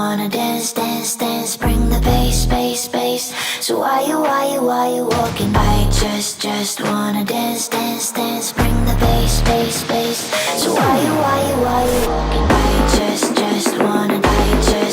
wanna dance, dance, dance. Bring the bass, bass, bass. So why you walking? I just wanna dance, dance, dance. Bring the bass, bass, bass. So why you walking? I just wanna